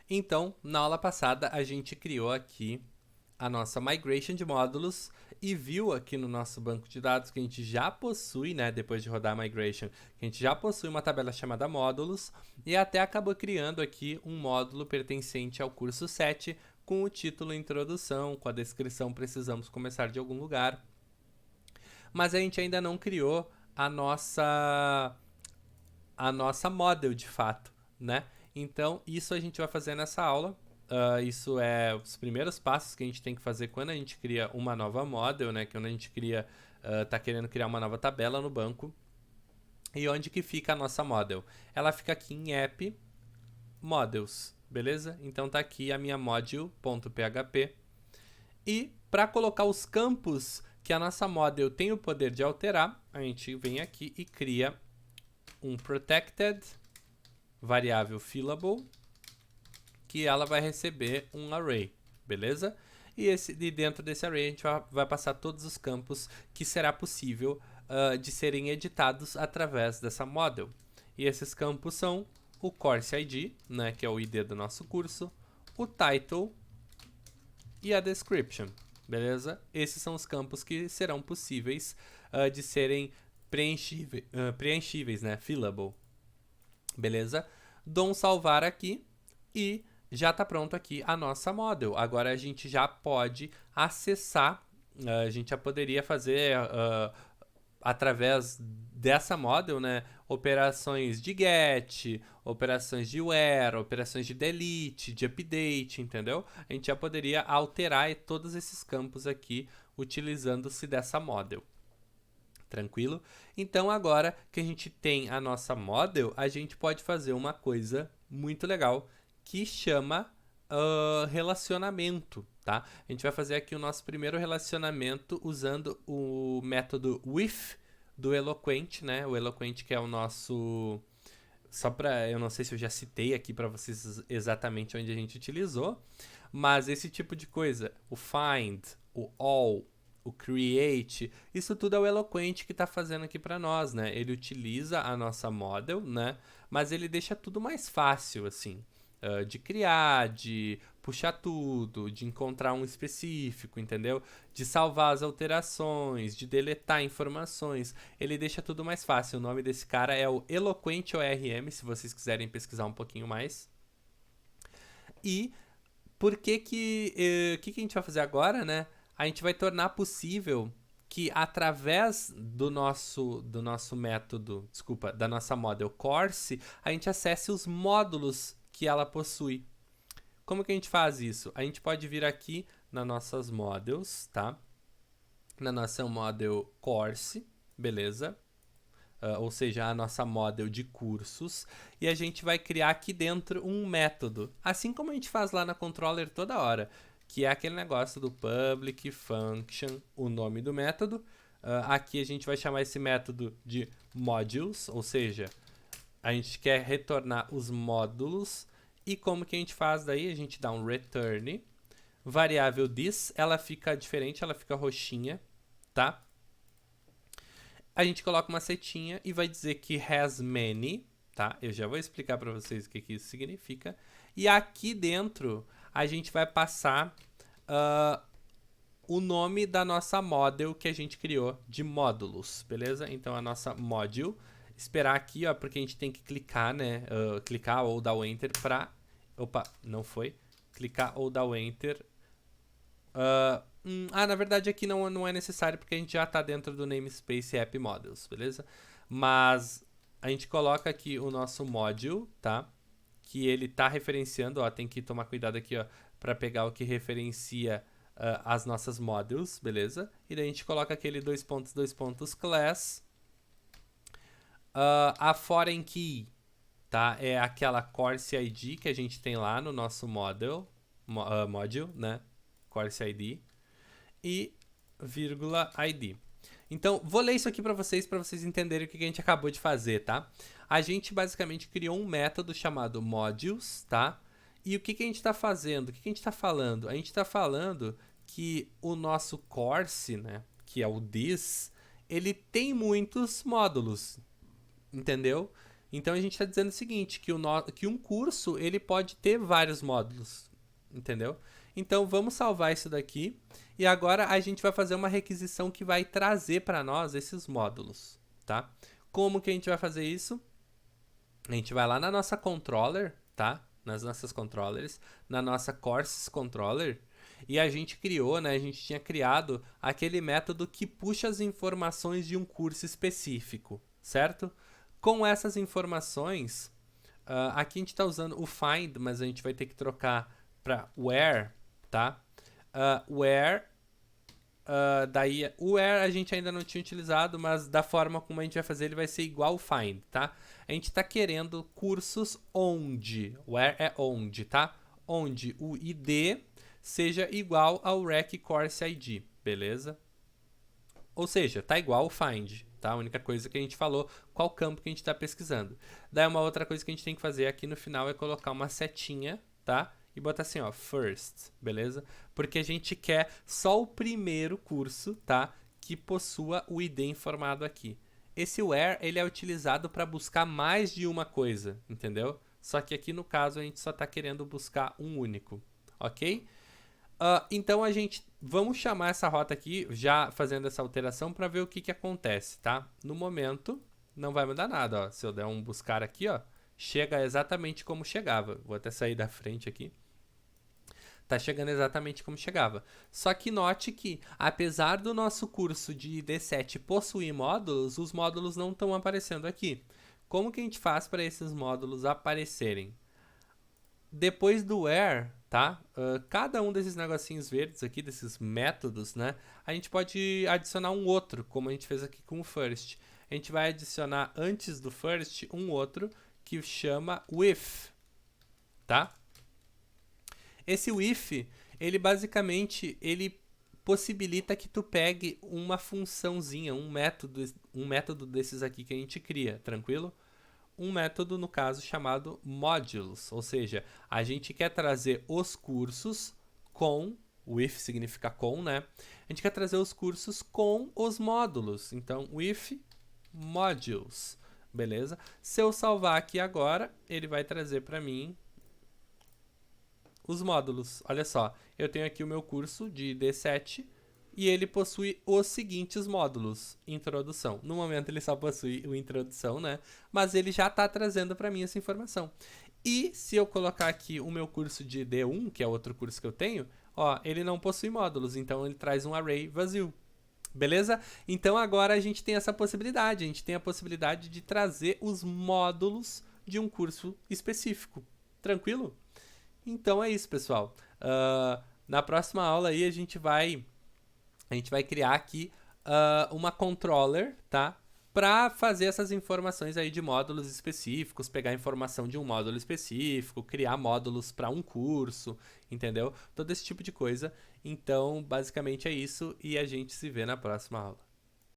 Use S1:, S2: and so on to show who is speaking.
S1: Então, na aula passada, a gente criou aqui a nossa migration de módulos e viu aqui no nosso banco de dados que a gente já possui, né, depois de rodar a migration, que a gente já possui uma tabela chamada módulos e até acabou criando aqui um módulo pertencente ao curso 7 com o título Introdução, com a descrição Precisamos Começar de Algum Lugar. Mas a gente ainda não criou a nossa model de fato, né? Então, isso a gente vai fazer nessa aula. Isso é os primeiros passos que a gente tem que fazer quando a gente cria uma nova model, né? Quando a gente tá querendo criar uma nova tabela no banco. E onde que fica a nossa model? Ela fica aqui em app models, beleza? Então tá aqui a minha module.php. E para colocar os campos que a nossa model tem o poder de alterar, a gente vem aqui e cria um protected variável fillable que ela vai receber um array, beleza? E dentro desse array a gente vai passar todos os campos que será possível de serem editados através dessa model. E esses campos são o course ID, né, que é o ID do nosso curso, o title e a description, beleza? Esses são os campos que serão possíveis de serem preenchíveis, né, fillable, beleza? Dou um salvar aqui e já está pronto aqui a nossa model. Agora a gente já pode acessar, a gente já poderia fazer através dessa model, né, operações de get, operações de where, operações de delete, de update, entendeu? A gente já poderia alterar todos esses campos aqui utilizando-se dessa model. Tranquilo? Então agora que a gente tem a nossa model, a gente pode fazer uma coisa muito legal que chama relacionamento, tá? A gente vai fazer aqui o nosso primeiro relacionamento usando o método with do Eloquent, né? O Eloquent que é o nosso... Só para... Eu não sei se eu já citei aqui para vocês exatamente onde a gente utilizou, mas esse tipo de coisa, o find, o all, o create, isso tudo é o Eloquent que está fazendo aqui para nós, né? Ele utiliza a nossa model, né? Mas ele deixa tudo mais fácil, assim, de criar, de puxar tudo, de encontrar um específico, entendeu? De salvar as alterações, de deletar informações. Ele deixa tudo mais fácil. O nome desse cara é o Eloquent ORM, se vocês quiserem pesquisar um pouquinho mais. E por que a gente vai fazer agora, né? A gente vai tornar possível que através do nosso método, desculpa, da nossa model course, a gente acesse os módulos que ela possui. Como que a gente faz isso? A gente pode vir aqui nas nossas models, tá? Na nossa model course, beleza? Ou seja, a nossa model de cursos, e a gente vai criar aqui dentro um método, assim como a gente faz lá na controller toda hora, que é aquele negócio do public function, o nome do método. Aqui a gente vai chamar esse método de modules, ou seja, a gente quer retornar os módulos. E como que a gente faz daí? A gente dá um return, variável this, ela fica diferente, ela fica roxinha, tá? A gente coloca uma setinha e vai dizer que has many, tá? Eu já vou explicar para vocês o que isso significa. E aqui dentro a gente vai passar o nome da nossa model que a gente criou de módulos, beleza? Então a nossa module, esperar aqui, ó, porque a gente tem que clicar, né? Clicar ou dar o enter para... Opa, não foi. Clicar ou dar o enter. Na verdade aqui não é necessário porque a gente já está dentro do namespace app models, beleza? Mas a gente coloca aqui o nosso module, tá? Que ele está referenciando, ó, tem que tomar cuidado aqui, ó, para pegar o que referencia as nossas modules, beleza? E daí a gente coloca aquele dois pontos class. A foreign key, tá? É aquela course ID que a gente tem lá no nosso module, né? Course ID e vírgula ID. Então, vou ler isso aqui para vocês entenderem o que a gente acabou de fazer, tá? A gente basicamente criou um método chamado modules, tá? E o que a gente está fazendo? O que a gente está falando? A gente está falando que o nosso course, né, que é o this, ele tem muitos módulos, entendeu? Então a gente está dizendo o seguinte, que um curso ele pode ter vários módulos, entendeu? Então vamos salvar isso daqui e agora a gente vai fazer uma requisição que vai trazer para nós esses módulos, tá? Como que a gente vai fazer isso? A gente vai lá na nossa controller, tá? Nas nossas controllers, na nossa courses controller, e a gente criou, né? A gente tinha criado aquele método que puxa as informações de um curso específico, certo? Com essas informações, aqui a gente está usando o find, mas a gente vai ter que trocar para where, tá? Where, daí o where a gente ainda não tinha utilizado, mas da forma como a gente vai fazer ele vai ser igual ao find, tá? A gente está querendo cursos onde, where é onde, tá? Onde o ID seja igual ao rec course ID, beleza? Ou seja, tá igual ao find, tá? A única coisa que a gente falou, qual campo que a gente está pesquisando. Daí uma outra coisa que a gente tem que fazer aqui no final é colocar uma setinha, tá? E botar assim, ó, first, beleza? Porque a gente quer só o primeiro curso, tá? Que possua o ID informado aqui. Esse where, ele é utilizado para buscar mais de uma coisa, entendeu? Só que aqui no caso a gente só está querendo buscar um único, ok? Então vamos chamar essa rota aqui, já fazendo essa alteração, para ver o que acontece, tá? No momento, não vai mudar nada, ó. Se eu der um buscar aqui, ó, chega exatamente como chegava. Vou até sair da frente aqui. Tá chegando exatamente como chegava. Só que note que, apesar do nosso curso de ID7 possuir módulos, os módulos não estão aparecendo aqui. Como que a gente faz para esses módulos aparecerem? Depois do where, tá? Cada um desses negocinhos verdes aqui, desses métodos, né? A gente pode adicionar um outro, como a gente fez aqui com o first. A gente vai adicionar antes do first um outro que chama with, tá? Esse with, ele basicamente, ele possibilita que tu pegue uma funçãozinha, um método desses aqui que a gente cria, tranquilo? Um método, no caso, chamado modules, ou seja, a gente quer trazer os cursos com, with significa com, né? A gente quer trazer os cursos com os módulos, então with modules, beleza? Se eu salvar aqui agora, ele vai trazer para mim os módulos. Olha só, eu tenho aqui o meu curso de D7 e ele possui os seguintes módulos. Introdução. No momento ele só possui o introdução, né? Mas ele já está trazendo para mim essa informação. E se eu colocar aqui o meu curso de D1, que é outro curso que eu tenho, ó, ele não possui módulos, então ele traz um array vazio. Beleza? Então agora a gente tem essa possibilidade. A gente tem a possibilidade de trazer os módulos de um curso específico. Tranquilo? Então é isso, pessoal. Na próxima aula aí a gente vai criar aqui uma controller, tá? Para fazer essas informações aí de módulos específicos, pegar informação de um módulo específico, criar módulos para um curso, entendeu? Todo esse tipo de coisa. Então, basicamente é isso e a gente se vê na próxima aula.